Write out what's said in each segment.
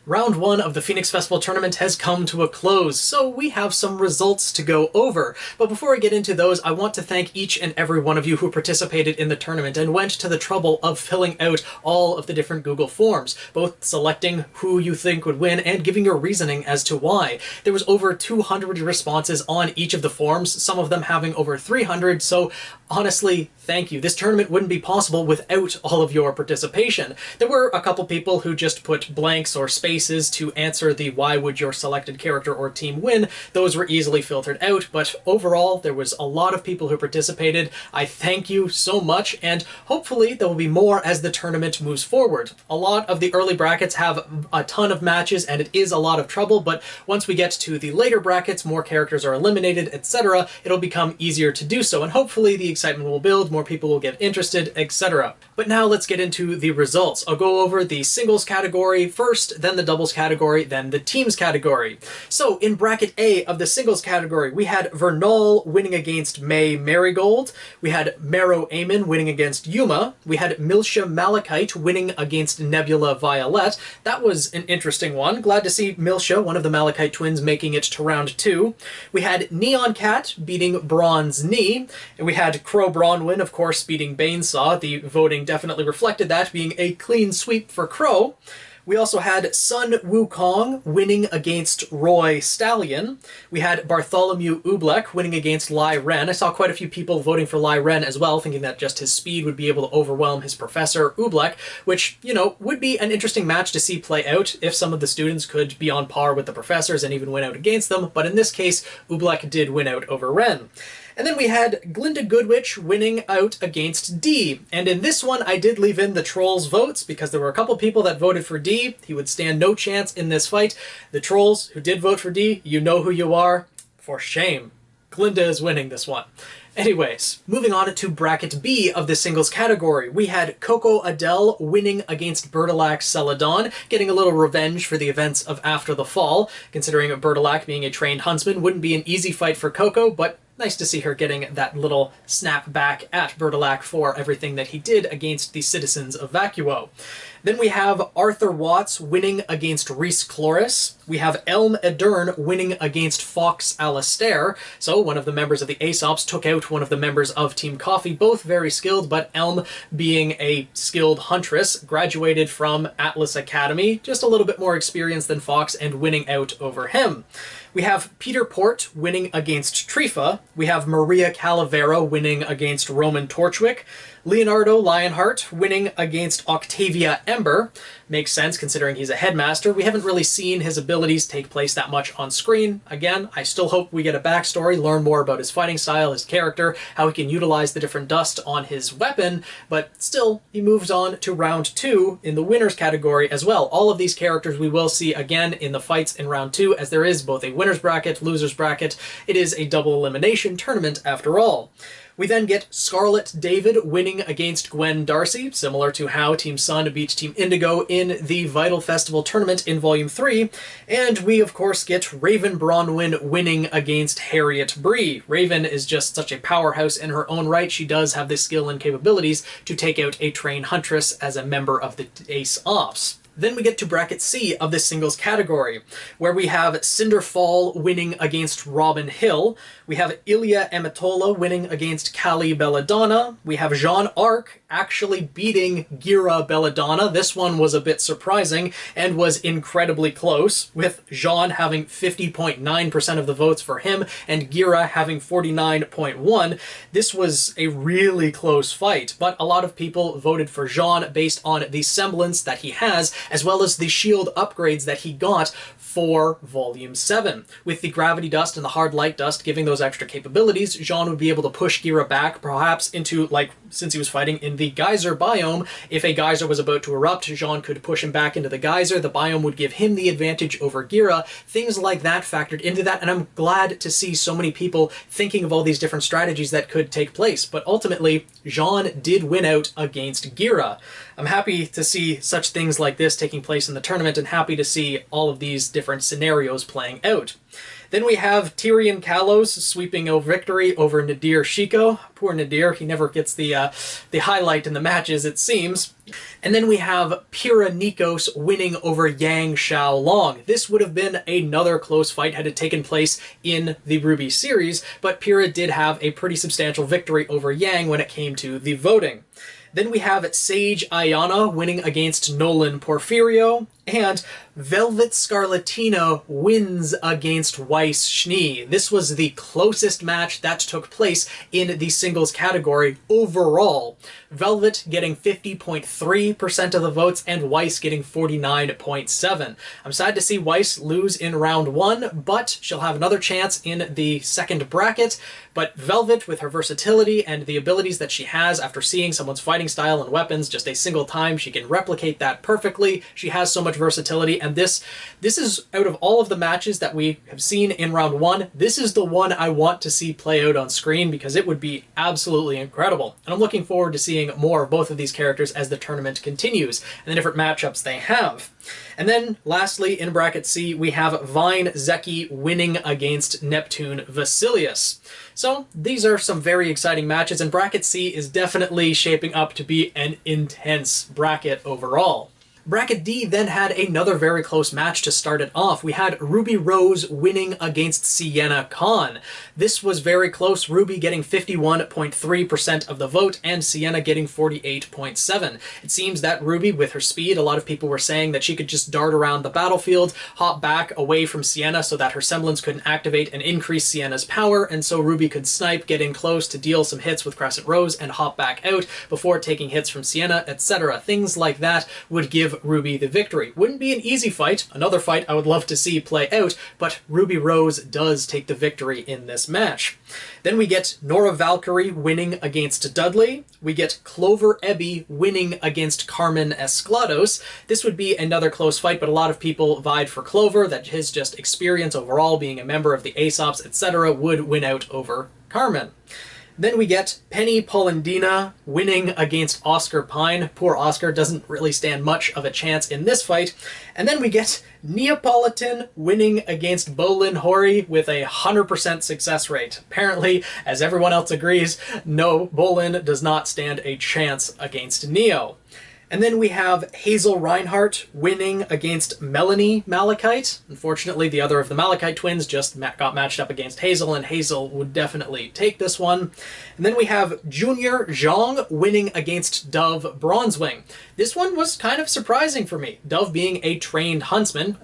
Round 1 of the Phoenix Festival tournament has come to a close, so we have some results to go over. But before I get into those, I want to thank each and every one of you who participated in the tournament and went to the trouble of filling out all of the different Google forms, both selecting who you think would win and giving your reasoning as to why. There was over 200 responses on each of the forms, some of them having over 300, so honestly, thank you. This tournament wouldn't be possible without all of your participation. There were a couple people who just put blanks or spaces to answer the why would your selected character or team win. Those were easily filtered out, but overall there was a lot of people who participated. I thank you so much, and hopefully there will be more as the tournament moves forward. A lot of the early brackets have a ton of matches and it is a lot of trouble, but once we get to the later brackets, more characters are eliminated, etc., it'll become easier to do so, and hopefully the excitement will build, more people will get interested, etc. But now let's get into the results. I'll go over the singles category first, then the doubles category, then the teams category. So in bracket A of the singles category, we had Vernal winning against May Marigold, we had Mero Amon winning against Yuma, we had Milsha Malachite winning against Nebula Violet. That was an interesting one. Glad to see Milsha, one of the Malachite twins, making it to round 2. We had Neon Cat beating Bronze Knee, and we had Crow Bronwyn, of course, beating Banesaw. The voting definitely reflected that, being a clean sweep for Crow. We also had Sun Wukong winning against Roy Stallion. We had Bartholomew Oobleck winning against Lai Ren. I saw quite a few people voting for Lai Ren as well, thinking that just his speed would be able to overwhelm his professor, Oobleck, which, you know, would be an interesting match to see play out if some of the students could be on par with the professors and even win out against them, but in this case, Oobleck did win out over Ren. And then we had Glinda Goodwitch winning out against D. And in this one, I did leave in the Trolls' votes because there were a couple people that voted for D. He would stand no chance in this fight. The Trolls who did vote for D, you know who you are. For shame. Glinda is winning this one. Anyways, moving on to bracket B of the singles category, we had Coco Adele winning against Bertilac Celadon, getting a little revenge for the events of After the Fall. Considering Bertilac being a trained huntsman wouldn't be an easy fight for Coco, but nice to see her getting that little snap back at Bertilac for everything that he did against the citizens of Vacuo. Then we have Arthur Watts winning against Reese Cloris. We have Elm Edern winning against Fox Alastair. So one of the members of the Aesops took out one of the members of Team Coffee, both very skilled, but Elm, being a skilled huntress, graduated from Atlas Academy, just a little bit more experienced than Fox, and winning out over him. We have Peter Port winning against Trifa. We have Maria Calavera winning against Roman Torchwick. Leonardo Lionheart winning against Octavia Ember. Makes sense considering he's a headmaster. We haven't really seen his abilities take place that much on screen. Again, I still hope we get a backstory, learn more about his fighting style, his character, how he can utilize the different dust on his weapon, but still, he moves on to round 2 in the winners category as well. All of these characters we will see again in the fights in round 2, as there is both a winners bracket, losers bracket. It is a double elimination tournament after all. We then get Scarlet David winning against Gwen Darcy, similar to how Team Sun beat Team Indigo in the Vital Festival tournament in Volume 3. And we, of course, get Raven Bronwyn winning against Harriet Bree. Raven is just such a powerhouse in her own right. She does have the skill and capabilities to take out a trained huntress as a member of the Ace Ops. Then we get to bracket C of the singles category, where we have Cinderfall winning against Robin Hill. We have Ilya Amatola winning against Kali Belladonna. We have Jean Arc actually beating Gira Belladonna. This one was a bit surprising and was incredibly close, with Jean having 50.9% of the votes for him and Gira having 49.1%. This was a really close fight, but a lot of people voted for Jean based on the semblance that he has, as well as the shield upgrades that he got for Volume 7. With the Gravity Dust and the Hard Light Dust giving those extra capabilities, Jean would be able to push Gira back, perhaps into, like, since he was fighting in the Geyser biome, if a geyser was about to erupt, Jean could push him back into the geyser, the biome would give him the advantage over Gira. Things like that factored into that, and I'm glad to see so many people thinking of all these different strategies that could take place, but ultimately, Jean did win out against Gira. I'm happy to see such things like this taking place in the tournament, and happy to see all of these different scenarios playing out. Then we have Tyrion Kalos sweeping a victory over Nadir Shiko. Poor Nadir, he never gets the highlight in the matches, it seems. And then we have Pyrrha Nikos winning over Yang Xiaolong. This would have been another close fight had it taken place in the RWBY series, but Pyrrha did have a pretty substantial victory over Yang when it came to the voting. Then we have Sage Ayana winning against Nolan Porfirio, and Velvet Scarlatina wins against Weiss Schnee. This was the closest match that took place in the singles category overall. Velvet getting 50.3% of the votes and Weiss getting 49.7%. I'm sad to see Weiss lose in round 1, but she'll have another chance in the second bracket. But Velvet, with her versatility and the abilities that she has after seeing someone's fighting style and weapons just a single time, she can replicate that perfectly. She has so much versatility, and this is, out of all of the matches that we have seen in round 1, this is the one I want to see play out on screen because it would be absolutely incredible. And I'm looking forward to seeing more of both of these characters as the tournament continues and the different matchups they have. And then, lastly, in bracket C, we have Vine Zeki winning against Neptune Vasilius. So, these are some very exciting matches, and bracket C is definitely shaping up to be an intense bracket overall. Bracket D then had another very close match to start it off. We had Ruby Rose winning against Sienna Khan. This was very close, Ruby getting 51.3% of the vote and Sienna getting 48.7%. It seems that Ruby, with her speed, a lot of people were saying that she could just dart around the battlefield, hop back away from Sienna so that her semblance couldn't activate and increase Sienna's power, and so Ruby could snipe, get in close to deal some hits with Crescent Rose and hop back out before taking hits from Sienna, etc. Things like that would give Ruby the victory. Wouldn't be an easy fight, another fight I would love to see play out, but Ruby Rose does take the victory in this match. Then we get Nora Valkyrie winning against Dudley. We get Clover Ebby winning against Carmen Esclados. This would be another close fight, but a lot of people vied for Clover, that his just experience overall, being a member of the Aesops, etc., would win out over Carmen. Then we get Penny Polendina winning against Oscar Pine. Poor Oscar doesn't really stand much of a chance in this fight. And then we get Neapolitan winning against Bolin Hori with a 100% success rate. Apparently, as everyone else agrees, no, Bolin does not stand a chance against Neo. And then we have Hazel Reynard winning against Melanie Malachite. Unfortunately, the other of the Malachite twins just got matched up against Hazel, and Hazel would definitely take this one. And then we have Junior Zhang winning against Dove Bronzewing. This one was kind of surprising for me. Dove being a trained huntsman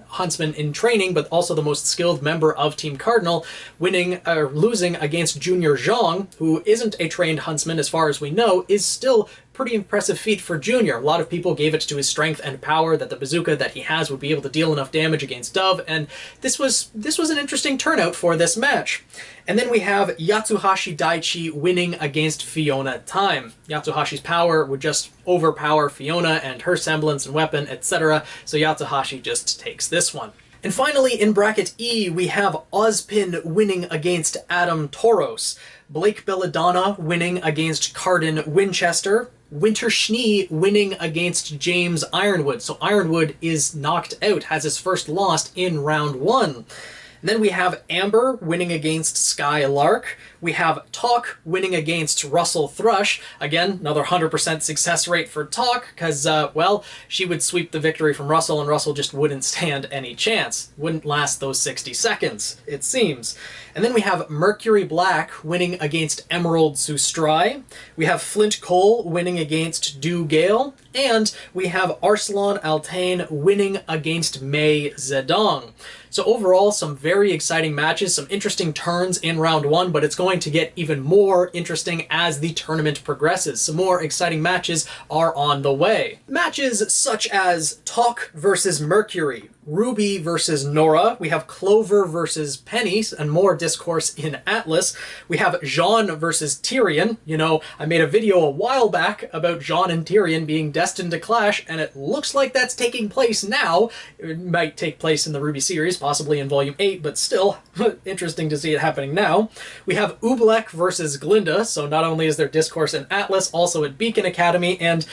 in training, but also the most skilled member of Team Cardinal, losing against Junior Zhang, who isn't a trained huntsman as far as we know, is still pretty impressive feat for Junior. A lot of people gave it to his strength and power, that the bazooka that he has would be able to deal enough damage against Dove, and this was an interesting turnout for this match. And then we have Yatsuhashi Daichi winning against Fiona Time. Yatsuhashi's power would just overpower Fiona and her semblance and weapon, etc., so Yatsuhashi just takes this one. And finally, in bracket E, we have Ozpin winning against Adam Toros, Blake Belladonna winning against Cardin Winchester, Winter Schnee winning against James Ironwood. So Ironwood is knocked out, has his first loss in round 1. And then we have Amber winning against Sky Lark. We have Talk winning against Russell Thrush. Again, another 100% success rate for Talk, because, well, she would sweep the victory from Russell, and Russell just wouldn't stand any chance. Wouldn't last those 60 seconds, it seems. And then we have Mercury Black winning against Emerald Sustrai. We have Flint Cole winning against Dew Gale. And we have Arsalan Altain winning against Mei Zedong. So overall, some very exciting matches, some interesting turns in round 1, but it's going to get even more interesting as the tournament progresses. Some more exciting matches are on the way. Matches such as Talk versus Mercury, Ruby versus Nora, we have Clover versus Penny, and more discourse in Atlas. We have Jean versus Tyrion. You know, I made a video a while back about Jean and Tyrion being destined to clash, and it looks like that's taking place now. It might take place in the RWBY series, possibly in Volume 8, but still, interesting to see it happening now. We have Oobleck versus Glinda, so not only is there discourse in Atlas, also at Beacon Academy, and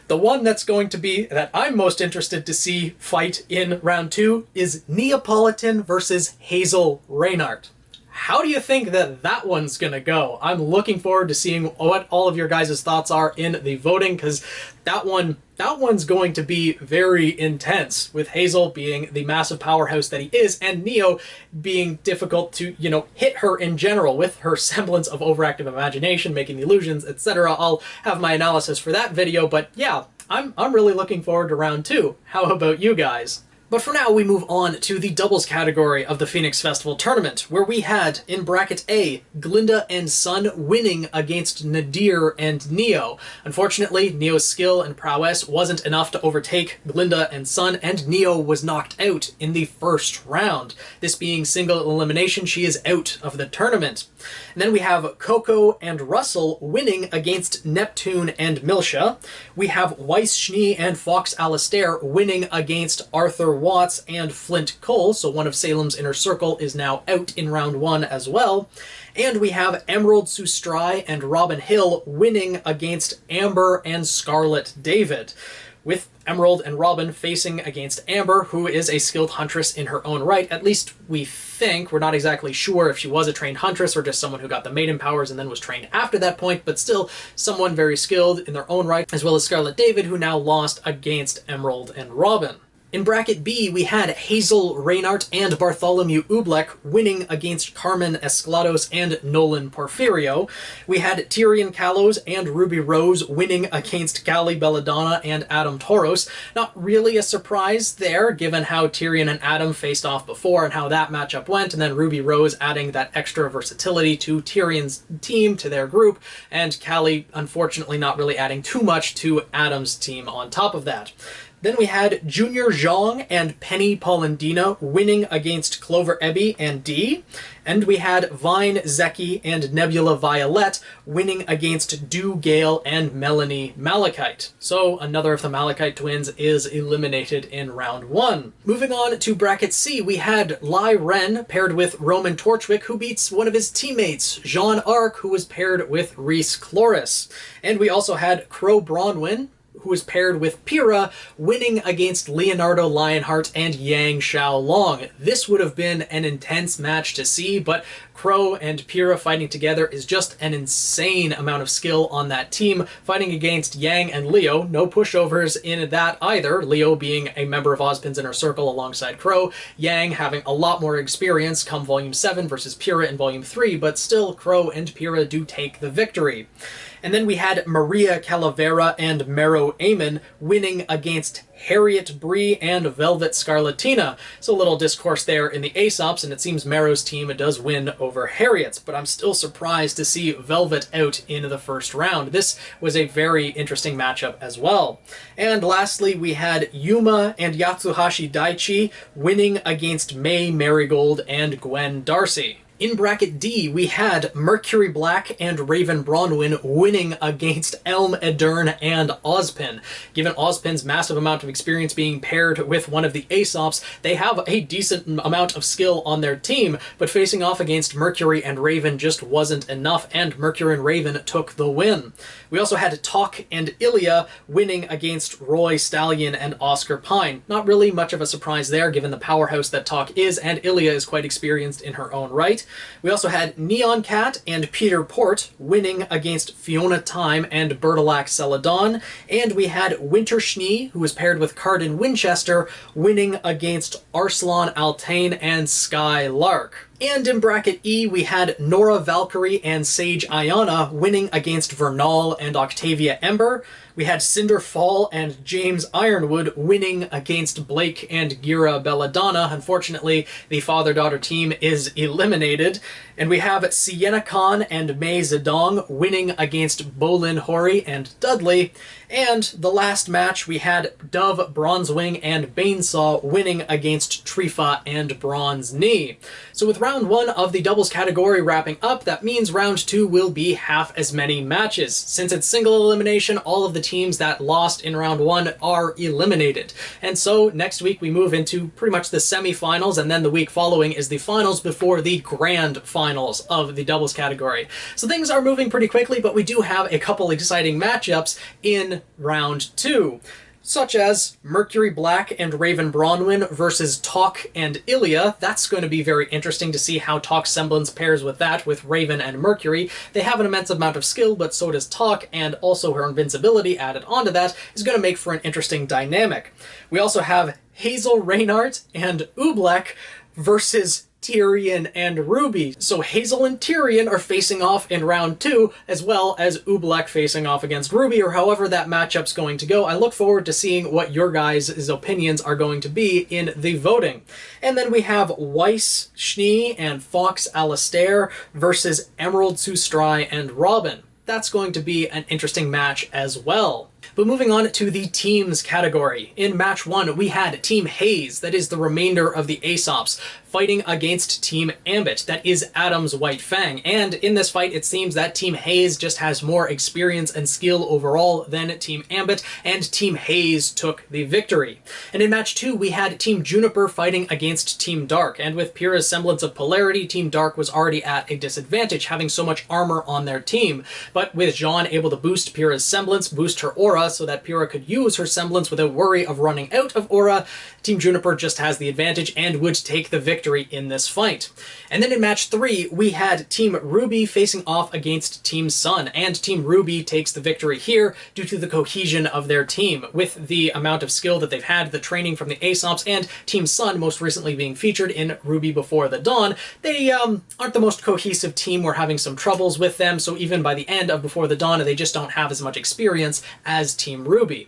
the one that's going to be, that I'm most interested to see fight in round 2 is Neapolitan versus Hazel Reynard. How do you think that that one's gonna go? I'm looking forward to seeing what all of your guys' thoughts are in the voting, because that one's going to be very intense, with Hazel being the massive powerhouse that he is, and Neo being difficult to, you know, hit her in general with her semblance of overactive imagination, making illusions, etc. I'll have my analysis for that video, but yeah, I'm really looking forward to round 2. How about you guys? But for now, we move on to the doubles category of the Phoenix Festival tournament, where we had, in bracket A, Glinda and Sun winning against Nadir and Neo. Unfortunately, Neo's skill and prowess wasn't enough to overtake Glinda and Sun, and Neo was knocked out in the first round. This being single elimination, she is out of the tournament. And then we have Coco and Russell winning against Neptune and Milsha. We have Weiss Schnee and Fox Alistair winning against Arthur Watts and Flint Cole, so one of Salem's Inner Circle is now out in round 1 as well. And we have Emerald Sustrai and Robin Hill winning against Amber and Scarlet David, with Emerald and Robin facing against Amber, who is a skilled huntress in her own right. At least we think. We're not exactly sure if she was a trained huntress or just someone who got the maiden powers and then was trained after that point, but still someone very skilled in their own right, as well as Scarlet David, who now lost against Emerald and Robin. In bracket B, we had Hazel Reynard and Bartholomew Oobleck winning against Carmen Esclados and Nolan Porfirio. We had Tyrion Kalos and Ruby Rose winning against Gali Belladonna and Adam Toros. Not really a surprise there, given how Tyrion and Adam faced off before and how that matchup went, and then Ruby Rose adding that extra versatility to Tyrion's team, to their group, and Gali unfortunately not really adding too much to Adam's team on top of that. Then we had Junior Zhang and Penny Polendina winning against Clover Ebby and Dee. And we had Vine Zeki and Nebula Violet winning against Dew Gale and Melanie Malachite. So another of the Malachite twins is eliminated in round 1. Moving on to bracket C, we had Lai Ren paired with Roman Torchwick, who beats one of his teammates, Jean Arc, who was paired with Reese Cloris. And we also had Crow Bronwyn, who was paired with Pyrrha, winning against Leonardo Lionheart and Yang Xiaolong. This would have been an intense match to see, but Crow and Pyrrha fighting together is just an insane amount of skill on that team, fighting against Yang and Leo. No pushovers in that either, Leo being a member of Ozpin's Inner Circle alongside Crow, Yang having a lot more experience come Volume 7 versus Pyrrha in Volume 3, but still Crow and Pyrrha do take the victory. And then we had Maria Calavera and Mero Amon winning against Harriet Bree and Velvet Scarlatina. So a little discourse there in the Aesops, and it seems Mero's team does win over Harriet's, but I'm still surprised to see Velvet out in the first round. This was a very interesting matchup as well. And lastly, we had Yuma and Yatsuhashi Daichi winning against May Marigold and Gwen Darcy. In bracket D, we had Mercury Black and Raven Bronwyn winning against Elm Edern and Ozpin. Given Ozpin's massive amount of experience being paired with one of the Aesops, they have a decent amount of skill on their team, but facing off against Mercury and Raven just wasn't enough, and Mercury and Raven took the win. We also had Talk and Ilya winning against Roy Stallion and Oscar Pine. Not really much of a surprise there, given the powerhouse that Talk is, and Ilya is quite experienced in her own right. We also had Neon Cat and Peter Port winning against Fiona Time and Bertolac Celadon, and we had Winter Schnee, who was paired with Cardin Winchester, winning against Arslan Altain and Sky Lark. And in bracket E, we had Nora Valkyrie and Sage Ayana winning against Vernal and Octavia Ember. We had Cinder Fall and James Ironwood winning against Blake and Gira Belladonna. Unfortunately, the father-daughter team is eliminated. And we have Sienna Khan and Mei Zedong winning against Bolin Hori and Dudley. And the last match, we had Dove Bronzewing and Banesaw winning against Trifa and Bronze Knee. So with round 1 of the doubles category wrapping up, that means round 2 will be half as many matches. Since it's single elimination, all of the teams that lost in round 1 are eliminated. And so next week we move into pretty much the semi-finals, and then the week following is the finals before the grand finals of the doubles category. So things are moving pretty quickly, but we do have a couple exciting matchups in round 2. Such as Mercury Black and Raven Bronwyn versus Talk and Ilya. That's going to be very interesting to see how Talk's semblance pairs with that, with Raven and Mercury. They have an immense amount of skill, but so does Talk, and also her invincibility added onto that is going to make for an interesting dynamic. We also have Hazel Reynard and Oobleck versus Tyrion and RWBY. So Hazel and Tyrion are facing off in round 2, as well as Oobleck facing off against RWBY, or however that matchup's going to go. I look forward to seeing what your guys' opinions are going to be in the voting. And then we have Weiss Schnee and Fox Alistair versus Emerald Sustrai and Robin. That's going to be an interesting match as well. But moving on to the teams category. In match 1, we had Team Haze, that is the remainder of the Aesops, fighting against Team Ambit, that is Adam's White Fang. And in this fight, it seems that Team Haze just has more experience and skill overall than Team Ambit, and Team Haze took the victory. And in match 2, we had Team Juniper fighting against Team Dark, and with Pyrrha's semblance of polarity, Team Dark was already at a disadvantage, having so much armor on their team. But with Zhang able to boost Pyrrha's semblance, boost her aura, so that Pyrrha could use her semblance without worry of running out of aura, Team Juniper just has the advantage and would take the victory in this fight. And then in match 3, we had Team RWBY facing off against Team Sun, and Team RWBY takes the victory here due to the cohesion of their team. With the amount of skill that they've had, the training from the Aesops, and Team Sun most recently being featured in RWBY Before the Dawn, they aren't the most cohesive team. We're having some troubles with them, so even by the end of Before the Dawn, they just don't have as much experience as Team RWBY.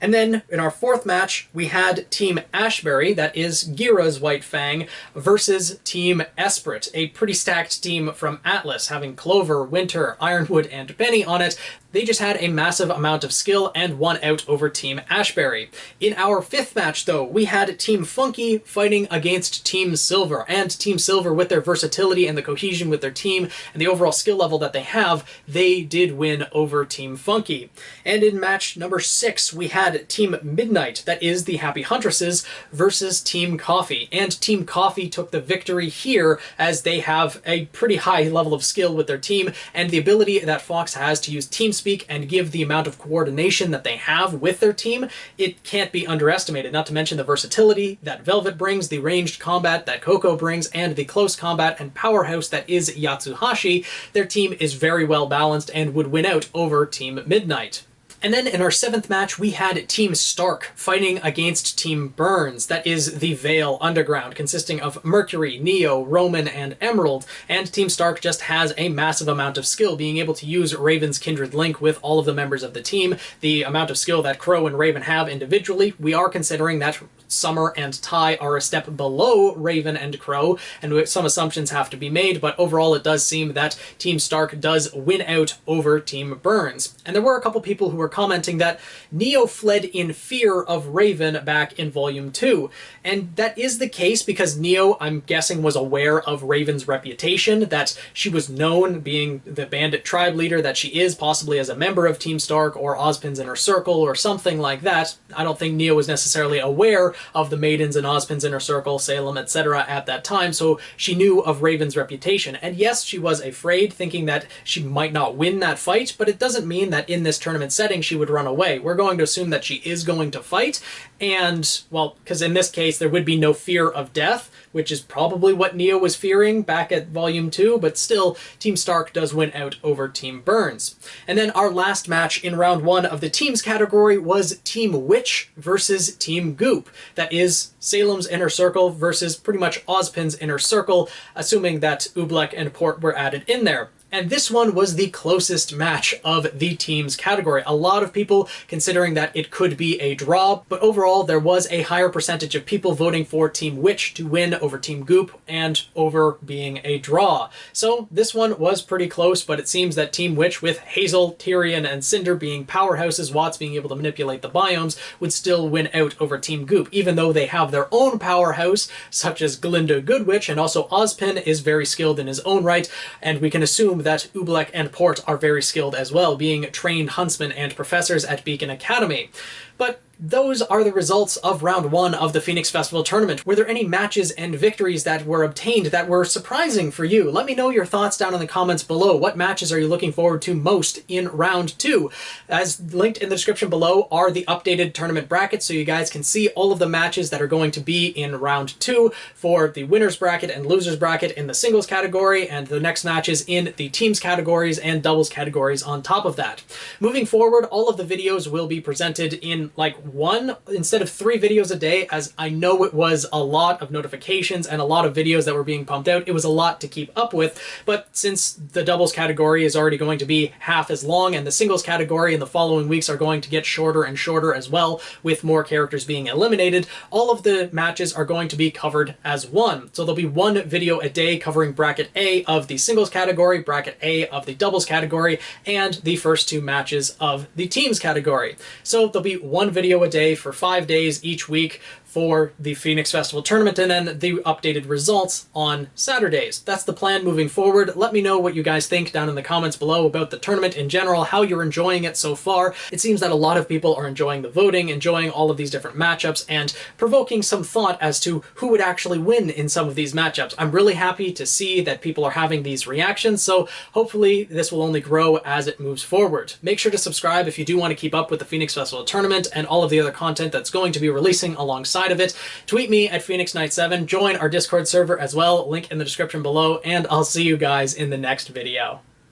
And then in our 4th match, we had Team Ashbury, that is Gira's White Fang, versus Team Esprit, a pretty stacked team from Atlas, having Clover, Winter, Ironwood, and Penny on it. They just had a massive amount of skill and won out over Team Ashbury. In our 5th match, though, we had Team Funky fighting against Team Silver, and Team Silver, with their versatility and the cohesion with their team and the overall skill level that they have, they did win over Team Funky. And in match number 6, we had Team Midnight, that is the Happy Huntresses, versus Team Coffee, and Team Coffee took the victory here as they have a pretty high level of skill with their team, and the ability that Fox has to use TeamSpeak and give the amount of coordination that they have with their team, it can't be underestimated, not to mention the versatility that Velvet brings, the ranged combat that Coco brings, and the close combat and powerhouse that is Yatsuhashi. Their team is very well balanced and would win out over Team Midnight. And then in our 7th match, we had Team Stark fighting against Team Burns, that is the Vale Underground, consisting of Mercury, Neo, Roman, and Emerald, and Team Stark just has a massive amount of skill, being able to use Raven's Kindred Link with all of the members of the team. The amount of skill that Crow and Raven have individually, we are considering that Summer and Ty are a step below Raven and Crow, and some assumptions have to be made, but overall it does seem that Team Stark does win out over Team Burns. And there were a couple people who were commenting that Neo fled in fear of Raven back in Volume 2, and that is the case because Neo, I'm guessing, was aware of Raven's reputation, that she was known being the bandit tribe leader that she is, possibly as a member of Team Stark or Ozpin's Inner Circle or something like that. I don't think Neo was necessarily aware of the Maidens in Ozpin's Inner Circle, Salem, etc. at that time, so she knew of Raven's reputation. And yes, she was afraid, thinking that she might not win that fight, but it doesn't mean that in this tournament setting she would run away. We're going to assume that she is going to fight, and, well, because in this case there would be no fear of death, which is probably what Neo was fearing back at Volume 2, but still, Team Stark does win out over Team Burns. And then our last match in round 1 of the teams category was Team Witch versus Team Goop. That is Salem's Inner Circle versus pretty much Ozpin's Inner Circle, assuming that Oobleck and Port were added in there. And this one was the closest match of the teams category. A lot of people considering that it could be a draw, but overall there was a higher percentage of people voting for Team Witch to win over Team Goop and over being a draw. So this one was pretty close, but it seems that Team Witch, with Hazel, Tyrion, and Cinder being powerhouses, Watts being able to manipulate the biomes, would still win out over Team Goop, even though they have their own powerhouse, such as Glinda Goodwitch, and also Ozpin is very skilled in his own right, and we can assume that Oobleck and Port are very skilled as well, being trained huntsmen and professors at Beacon Academy. But those are the results of round 1 of the Phoenix Festival Tournament. Were there any matches and victories that were obtained that were surprising for you? Let me know your thoughts down in the comments below. What matches are you looking forward to most in round 2? As linked in the description below are the updated tournament brackets, so you guys can see all of the matches that are going to be in round 2 for the winners bracket and losers bracket in the singles category, and the next matches in the teams categories and doubles categories on top of that. Moving forward, all of the videos will be presented in like 1 instead of 3 videos a day, as I know it was a lot of notifications and a lot of videos that were being pumped out. It was a lot to keep up with, but since the doubles category is already going to be half as long, and the singles category in the following weeks are going to get shorter and shorter as well, with more characters being eliminated, all of the matches are going to be covered as one. So there'll be 1 video a day covering bracket A of the singles category, bracket A of the doubles category, and the first 2 matches of the teams category. So there'll be 1 video a day for 5 days each week for the Phoenix Festival Tournament, and then the updated results on Saturdays. That's the plan moving forward. Let me know what you guys think down in the comments below about the tournament in general, how you're enjoying it so far. It seems that a lot of people are enjoying the voting, enjoying all of these different matchups, and provoking some thought as to who would actually win in some of these matchups. I'm really happy to see that people are having these reactions, so hopefully this will only grow as it moves forward. Make sure to subscribe if you do want to keep up with the Phoenix Festival Tournament and all of the other content that's going to be releasing alongside of it. Tweet me at PhoenixKnight7, join our Discord server as well, link in the description below, and I'll see you guys in the next video.